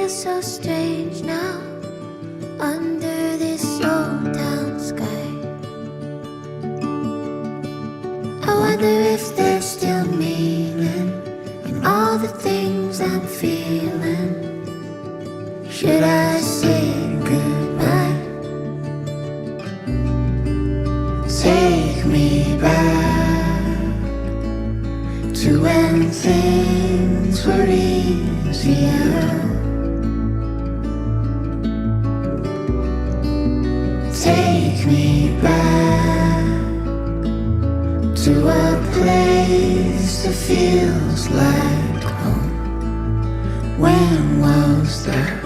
feels so strange now under this old town sky. I wonder if there's still meaning in all the things I'm feeling. Should I say goodbye? Take me back to when things were easier. Take me back to a place that feels like home. When was that?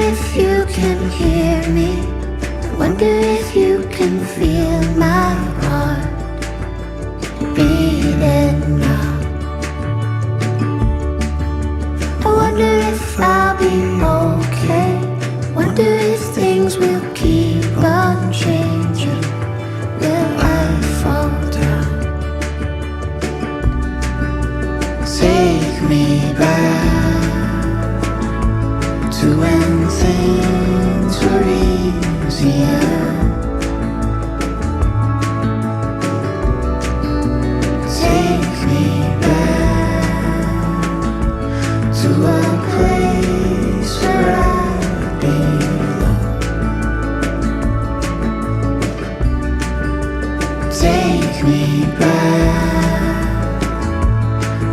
If you can hear me, I wonder if you can feel my heart beating now. I wonder if I'll be okay. Wonder if things will keep on changing. Will I fall down? Take me back to when things were easier. Take me back to a place where I belong. Take me back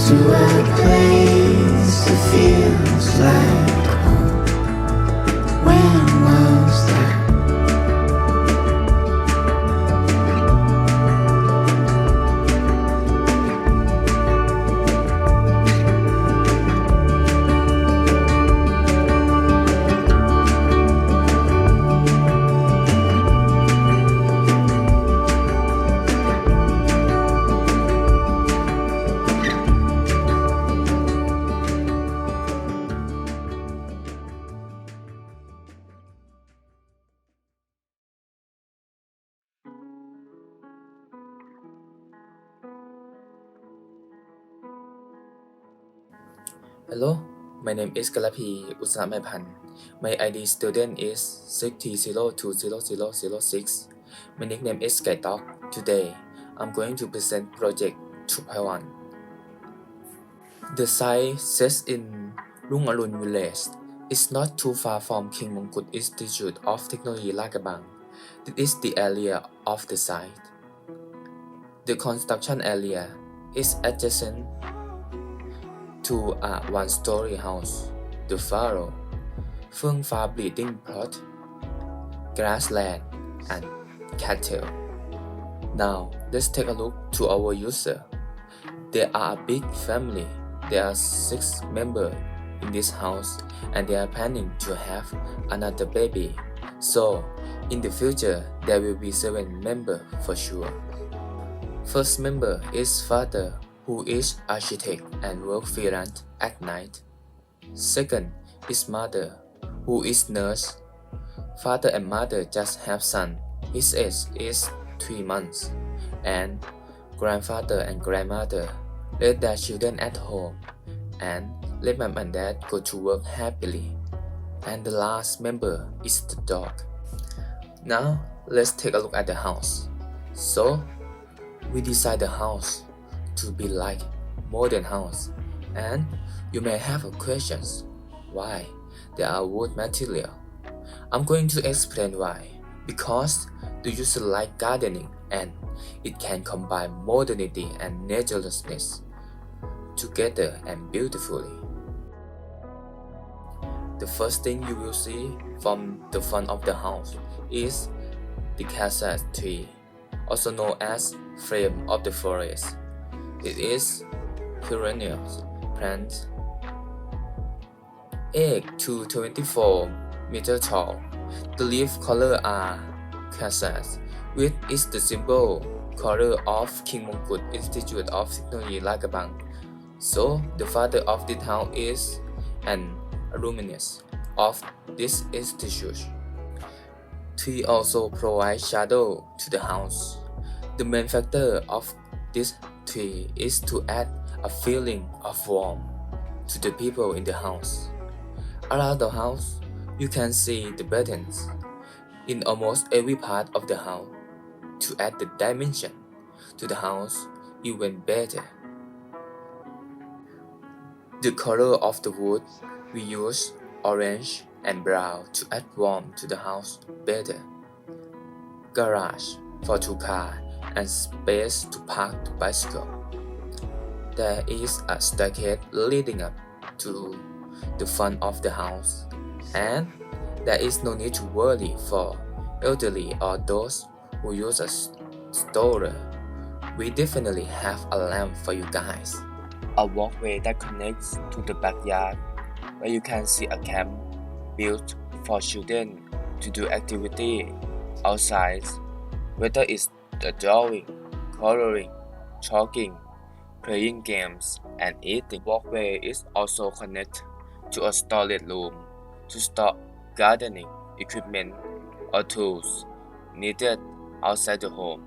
to a place that feels like home. When was that? Hello, my name is Kanrapee Usana-amphaiphan. My ID student is 60200006. My nickname is SkyTalk. Today, I'm going to present Project 2.1. The site set in Lung Arun village is not too far from King Mongkut Institute of Technology Lagabang. This is the area of the site. The construction area is adjacent to a one-story house, the farrow, Phương Pha breeding plot, grassland, and cattle. Now, let's take a look to our user. They are a big family. There are 6 members in this house, and they are planning to have another baby. So, in the future, there will be 7 members for sure. First member is father, who is architect and work freelance at night. Second is mother, who is nurse. Father and mother just have son. His age is 3 months. And grandfather and grandmother let their children at home and let mom and dad go to work happily. And the last member is the dog. Now let's take a look at the house. So we design the house to be like modern house, and you may have questions why there are wood material. I'm going to explain why. Because the user like gardening and it can combine modernity and naturalness together and beautifully. The first thing you will see from the front of the house is the casa tree, also known as frame of the forest. It is perennial plant, 8 to 24 meters tall. The leaf color are cassette, which is the symbol color of King Mongkut Institute of Technology Lagabang. So the father of this house is an alumnus. of this institute. Tree also provide shadow to the house. The main factor of this tree is to add a feeling of warmth to the people in the house. Around the house, you can see the buttons in almost every part of the house to add the dimension to the house even better. The color of the wood, we use orange and brown to add warmth to the house better. Garage for 2 cars and space to park the bicycle. There is a staircase leading up to the front of the house, and there is no need to worry for elderly or those who use a stroller. We definitely have a lamp for you guys. A walkway that connects to the backyard, where you can see a camp built for children to do activity outside, whether it's the drawing, coloring, talking, playing games, and eating. Walkway is also connected to a storage room to store gardening equipment or tools needed outside the home.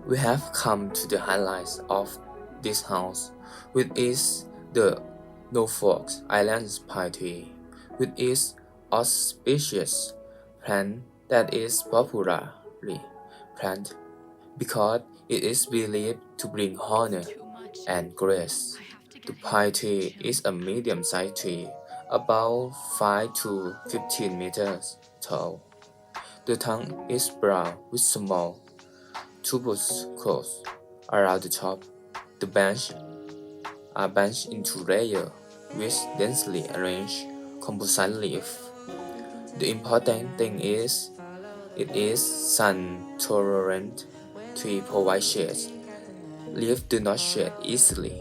We have come to the highlights of this house, which is the Norfolk Islands pine tree, which is auspicious plant that is popularly planted because it is believed to bring honor and grace. The pine tree is a medium-sized tree, about 5 to 15 meters tall. The trunk is brown with small tubercles around the top. The branches are bunched into layers with densely arranged composite leaves. The important thing is it is sun-tolerant. Tree provides shade. Leaves do not shed easily.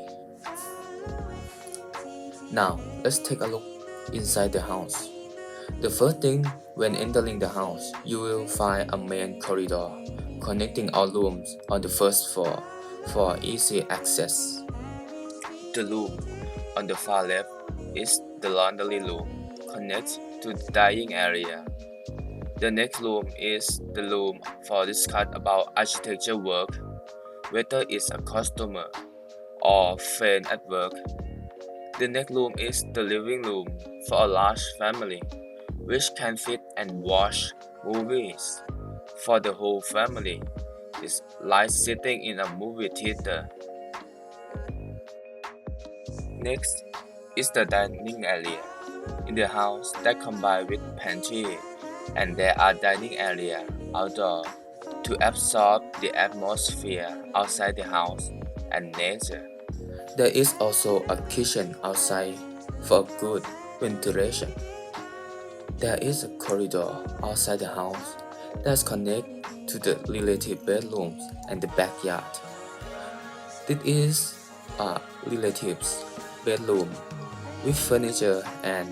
Now, let's take a look inside the house. The first thing when entering the house, you will find a main corridor connecting all rooms on the first floor for easy access. The room on the far left is the laundry room, connects to the dining area. The next room is the room for discuss about architecture work, whether it's a customer or friend at work. The next room is the living room for a large family, which can fit and watch movies for the whole family. It's like sitting in a movie theater. Next is the dining area in the house that combined with pantry, and there are dining area outdoor to absorb the atmosphere outside the house and nature. There is also a kitchen outside for good ventilation. There is a corridor outside the house that connects to the relative bedrooms and the backyard. This is a relative's bedroom with furniture and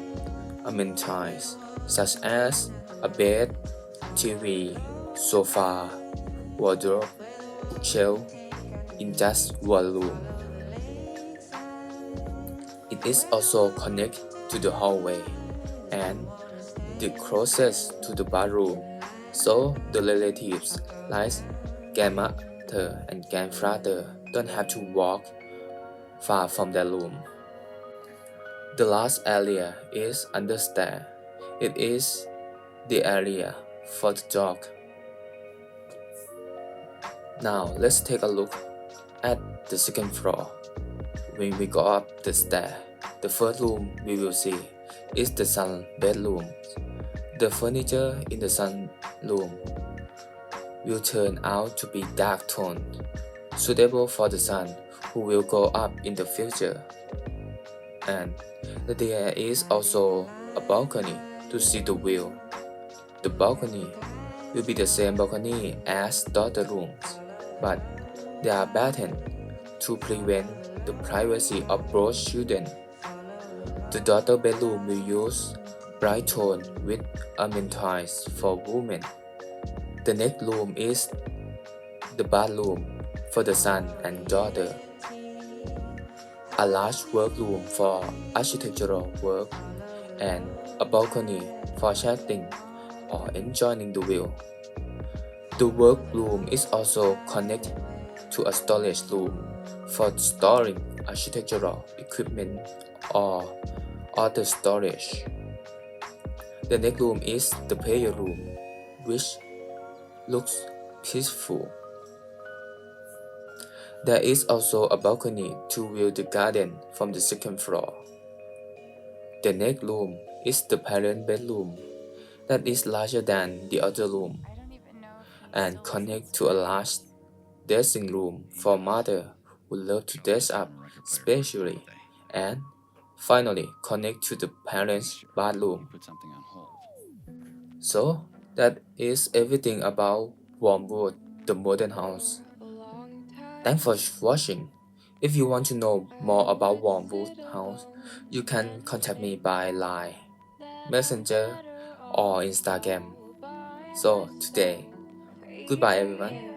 amenities such as a bed, TV, sofa, wardrobe, bookshelf in just one room. It is also connected to the hallway and the closest to the bathroom, so the relatives like grandmother and grandfather don't have to walk far from their room. The last area is under stairs. It is the area for the dog. Now let's take a look at the second floor. When we go up the stair, the first room we will see is the sun bedroom. The furniture in the sun room will turn out to be dark toned, suitable for the son who will grow up in the future. And there is also a balcony to see the view. The balcony will be the same balcony as daughter rooms, but they are batten to prevent the privacy of both children. The daughter bedroom will use bright tone with amenities for women. The next room is the bathroom for the son and daughter. A large workroom for architectural work and a balcony for chatting or enjoying the view. The workroom is also connected to a storage room for storing architectural equipment or other storage. The next room is the prayer room, which looks peaceful. There is also a balcony to view the garden from the second floor. The next room is the parent bedroom that is larger than the other room and connect to a large dressing room for mother who love to dress up specially, and finally connect to the parents' bathroom. So that is everything about Wormwood, the modern house. Thanks for watching. If you want to know more about Wormwood house, you can contact me by Line, Messenger, or Instagram. So today, goodbye everyone.